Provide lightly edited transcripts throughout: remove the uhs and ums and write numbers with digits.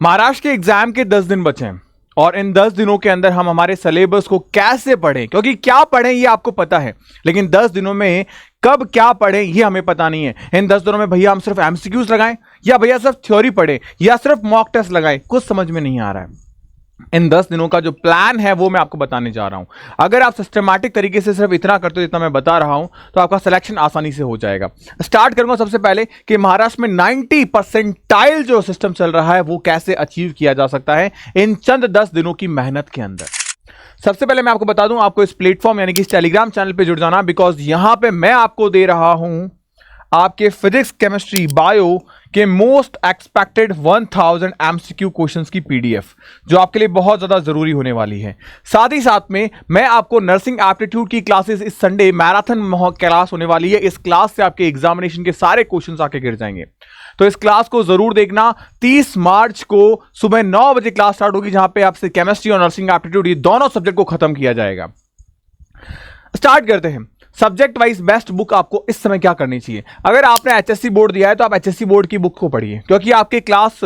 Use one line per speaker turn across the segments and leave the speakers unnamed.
महाराष्ट्र के एग्जाम के 10 दिन बचे हैं और इन 10 दिनों के अंदर हम हमारे सिलेबस को कैसे पढ़ें, क्योंकि क्या पढ़ें ये आपको पता है, लेकिन 10 दिनों में कब क्या पढ़ें ये हमें पता नहीं है। इन 10 दिनों में भैया हम सिर्फ एमसीक्यूज लगाएं या भैया सिर्फ थ्योरी पढ़ें या सिर्फ मॉक टेस्ट लगाएं, कुछ समझ में नहीं आ रहा है। इन 10 दिनों का जो प्लान है वो मैं आपको बताने जा रहा हूं। अगर आप सिस्टमैटिक तरीके से सिर्फ इतना करते हो जितना मैं बता रहा हूं तो आपका सिलेक्शन आसानी से हो जाएगा। स्टार्ट करूंगा सबसे पहले कि महाराष्ट्र में 90 परसेंटाइल जो सिस्टम चल रहा है वो कैसे अचीव किया जा सकता है इन चंद 10 दिनों की मेहनत के अंदर। सबसे पहले मैं आपको बता दूं, आपको इस प्लेटफॉर्म यानी कि इस टेलीग्राम चैनल पे जुड़ जाना, बिकॉज यहां पे मैं आपको दे रहा हूं आपके फिजिक्स, केमिस्ट्री, बायो के मोस्ट एक्सपेक्टेड 1000 एमसीक्यू क्वेश्चंस की पीडीएफ जो आपके लिए बहुत ज्यादा जरूरी होने वाली है। साथ ही साथ में मैं आपको नर्सिंग एप्टीट्यूड की क्लासेस इस संडे मैराथन क्लास होने वाली है। इस क्लास से आपके एग्जामिनेशन के सारे क्वेश्चंस आके गिर जाएंगे, तो इस क्लास को जरूर देखना। 30 मार्च को सुबह 9 बजे क्लास स्टार्ट होगी, जहां पे आपसे केमिस्ट्री और नर्सिंग एप्टीट्यूड ये दोनों सब्जेक्ट को खत्म किया जाएगा। स्टार्ट करते हैं। सब्जेक्ट वाइज बेस्ट बुक आपको इस समय क्या करनी चाहिए? अगर आपने एचएससी बोर्ड दिया है तो आप एचएससी बोर्ड की बुक को पढ़िए, क्योंकि आपके क्लास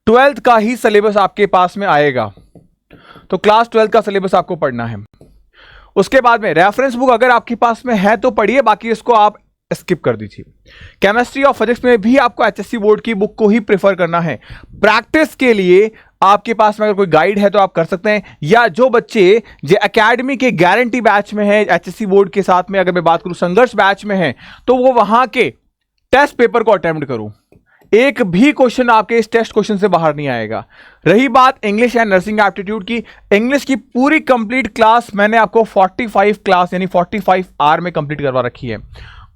12th का ही सिलेबस आपके पास में आएगा, तो क्लास 12th का सिलेबस आपको पढ़ना है। उसके बाद में रेफरेंस बुक अगर आपके पास में है तो पढ़िए, बाकी इसको आप स्किप कर दीजिए। केमिस्ट्री और फिजिक्स में भी आपको एचएससी बोर्ड की बुक को ही प्रेफर करना है। प्रैक्टिस के लिए आपके पास में अगर कोई गाइड है तो आप कर सकते हैं, या जो बच्चे जो एकेडमी के गारंटी बैच में है एचएससी बोर्ड के साथ में, अगर मैं बात करूं संघर्ष बैच में है, तो वो वहां के टेस्ट पेपर को अटेम्प्ट करूं। एक भी क्वेश्चन आपके इस टेस्ट क्वेश्चन से बाहर नहीं आएगा। रही बात इंग्लिश एंड नर्सिंग एप्टीट्यूड की, इंग्लिश की पूरी कंप्लीट क्लास मैंने आपको 45 क्लास यानी 45 आवर में कंप्लीट करवा रखी है।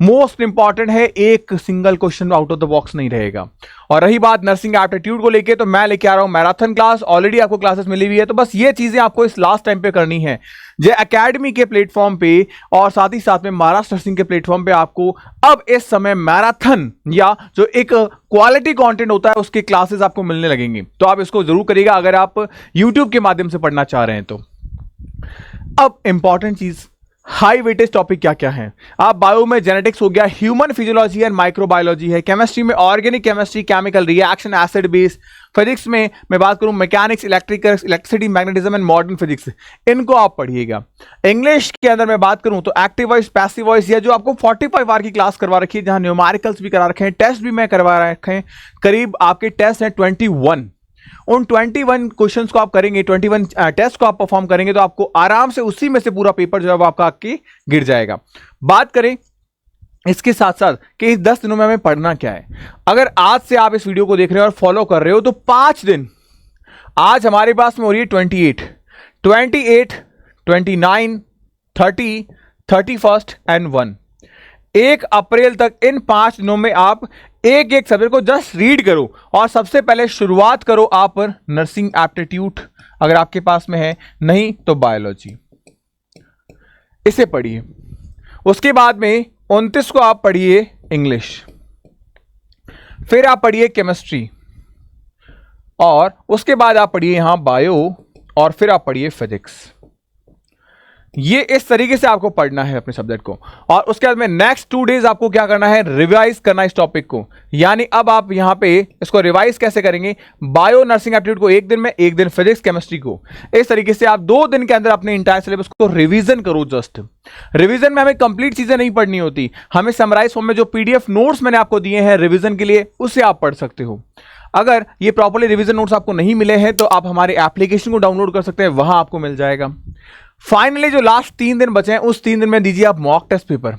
मोस्ट इंपॉर्टेंट है, एक single question out of the box नहीं रहेगा। और रही बात नर्सिंग एप्टीट्यूड को लेके, तो मैं लेके आ रहा हूं मैराथन क्लास, ऑलरेडी आपको क्लासेस मिली हुई है, तो बस ये चीजें आपको इस लास्ट टाइम पे करनी है। जो एकेडमी के प्लेटफॉर्म पे और साथ ही साथ में महाराष्ट्र नर्सिंग के प्लेटफॉर्म पे आपको अब इस समय मैराथन या जो एक क्वालिटी कंटेंट होता है उसके क्लासेस आपको मिलने लगेंगे, तो आप इसको जरूर करिएगा अगर आप यूट्यूब के माध्यम से पढ़ना चाह रहे हैं तो। अब इंपॉर्टेंट चीज, हाई वेटेज टॉपिक क्या क्या है? आप बायो में जेनेटिक्स हो गया, ह्यूमन फिजियोलॉजी एंड माइक्रोबायोलॉजी है, केमिस्ट्री में organic chemistry, chemical reaction, acid base, physics में मैं बात करूं mechanics, electricity, magnetism and modern physics, इनको आप पढ़िएगा। इंग्लिश के अंदर मैं बात करूं तो एक्टिव वॉइस, पैसिव वॉइस, या जो आपको 45 आवर की क्लास करवा रखी है, जहां न्यूमेरिकल्स भी करा रखे हैं, टेस्ट भी मैं करवा रखे हैं। करीब आपके टेस्ट हैं 21, उन 21 क्वेश्चंस को आप करेंगे, 21 टेस्ट को आप परफॉर्म करेंगे, तो आपको आराम से उसी में से पूरा पेपर जो है वो आपका आके गिर जाएगा। बात करें इसके साथ साथ कि इस 10 दिनों में हमें पढ़ना क्या है। अगर आज से आप इस वीडियो को देख रहे हो और फॉलो कर रहे हो तो 5 दिन, आज हमारे पास में हो रही है 28, 29, 30, 31 एंड 1, 1 अप्रैल तक इन 5 दिनों में आप एक एक सब्जेक्ट को जस्ट रीड करो। और सबसे पहले शुरुआत करो आप नर्सिंग एप्टीट्यूड अगर आपके पास में है, नहीं तो बायोलॉजी, इसे पढ़िए। उसके बाद में 29 को आप पढ़िए इंग्लिश, फिर आप पढ़िए केमिस्ट्री, और उसके बाद आप पढ़िए यहां बायो, और फिर आप पढ़िए फिजिक्स। ये इस तरीके से आपको पढ़ना है अपने सब्जेक्ट को। और उसके बाद में नेक्स्ट 2 डेज आपको क्या करना है, रिवाइज करना है इस टॉपिक को। यानी अब आप यहां पे इसको रिवाइज कैसे करेंगे, बायो नर्सिंग एप्टीट्यूड को एक दिन में, एक दिन फिजिक्स केमिस्ट्री को, इस तरीके से आप 2 दिन के अंदर अपने इंटायर सिलेबस को रिवीजन करो। जस्ट रिवीजन में हमें कंप्लीट चीजें नहीं पढ़नी होती, हमें समराइज फॉर्म में जो पीडीएफ नोट्स मैंने आपको दिए हैं रिवीजन के लिए, उससे आप पढ़ सकते हो। अगर ये प्रॉपर्ली रिवीजन नोट्स आपको नहीं मिले हैं तो आप हमारे एप्लीकेशन को डाउनलोड कर सकते हैं, वहां आपको मिल जाएगा। फाइनली जो लास्ट 3 दिन बचे हैं उस 3 दिन में दीजिए आप मॉक टेस्ट पेपर,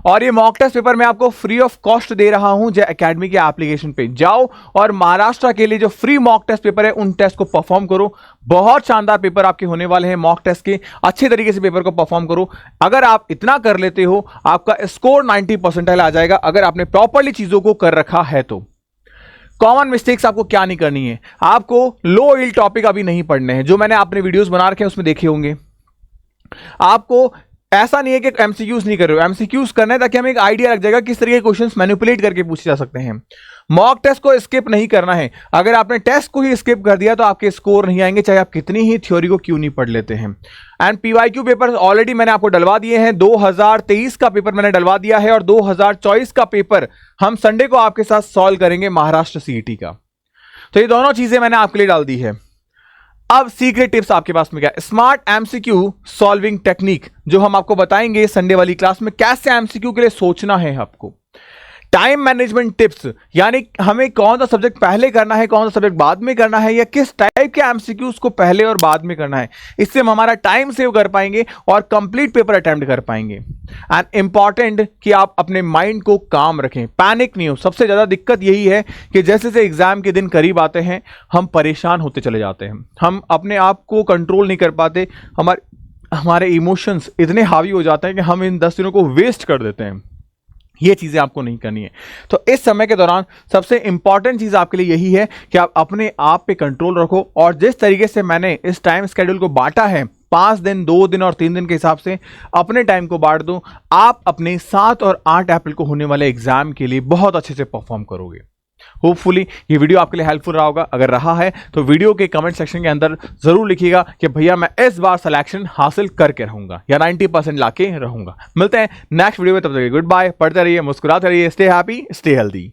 और ये मॉक टेस्ट पेपर मैं आपको फ्री ऑफ कॉस्ट दे रहा हूं। जो एकेडमी के एप्लीकेशन पे जाओ और महाराष्ट्र के लिए जो फ्री मॉक टेस्ट पेपर है उन टेस्ट को परफॉर्म करो। बहुत शानदार पेपर आपके होने वाले हैं मॉक टेस्ट के, अच्छे तरीके से पेपर को परफॉर्म करो। अगर आप इतना कर लेते हो आपका स्कोर 90 परसेंटाइल आ जाएगा, अगर आपने प्रॉपरली चीजों को कर रखा है तो। कॉमन मिस्टेक्स आपको क्या नहीं करनी है, आपको लो यील्ड टॉपिक अभी नहीं पढ़ने हैं, जो मैंने अपने वीडियोस बना रखे हैं उसमें देखे होंगे। आपको ऐसा नहीं है कि एमसीक्यूज नहीं कर रहे हो, एमसीक्यूज करना है ताकि हमें एक आइडिया लग जाएगा किस तरीके के क्वेश्चंस मैनिपुलेट करके पूछे जा सकते हैं। मॉक टेस्ट को स्किप नहीं करना है, अगर आपने टेस्ट को ही स्किप कर दिया तो आपके स्कोर नहीं आएंगे, चाहे आप कितनी ही थ्योरी को क्यों नहीं पढ़ लेते हैं। एंड पीवाईक्यू पेपर ऑलरेडी मैंने आपको डलवा दिए हैं, 2023 का पेपर मैंने डलवा दिया है, और 2024 का पेपर हम संडे को आपके साथ सॉल्व करेंगे महाराष्ट्र सीईटी का। तो ये दोनों चीजें मैंने आपके लिए डाल दी है। अब सीक्रेट टिप्स आपके पास में क्या है, स्मार्ट एमसीक्यू सॉल्विंग टेक्निक, जो हम आपको बताएंगे संडे वाली क्लास में, कैसे एमसीक्यू के लिए सोचना है आपको। टाइम मैनेजमेंट टिप्स, यानी हमें कौन सा सब्जेक्ट पहले करना है, कौन सा सब्जेक्ट बाद में करना है, या किस टाइप के एमसीक्यूज को पहले और बाद में करना है। इससे हम हमारा टाइम सेव कर पाएंगे और कंप्लीट पेपर अटेम्प्ट कर पाएंगे। एंड इंपॉर्टेंट कि आप अपने माइंड को काम रखें, पैनिक नहीं हो। सबसे ज्यादा दिक्कत यही है कि जैसे जैसे एग्जाम के दिन करीब आते हैं हम परेशान होते चले जाते हैं, हम अपने आप को कंट्रोल नहीं कर पाते, हमारे इमोशंस इतने हावी हो जाते हैं कि हम इन 10 दिनों को वेस्ट कर देते हैं। ये चीजें आपको नहीं करनी है। तो इस समय के दौरान सबसे इंपॉर्टेंट चीज आपके लिए यही है कि आप अपने आप पे कंट्रोल रखो, और जिस तरीके से मैंने इस टाइम स्केड्यूल को बांटा है, 5 दिन, 2 दिन और 3 दिन के हिसाब से अपने टाइम को बांट दो, आप अपने 7 और 8 अप्रैल को होने वाले एग्जाम के लिए बहुत अच्छे से परफॉर्म करोगे। होपफुली ये वीडियो आपके लिए हेल्पफुल रहा होगा। अगर रहा है तो वीडियो के कमेंट सेक्शन के अंदर जरूर लिखिएगा कि भैया मैं इस बार सिलेक्शन हासिल करके रहूंगा या 90% लाके रहूंगा। मिलते हैं नेक्स्ट वीडियो में, तब तक गुड बाय। पढ़ते रहिए, मुस्कुराते रहिए, स्टे हैप्पी, स्टे हेल्दी।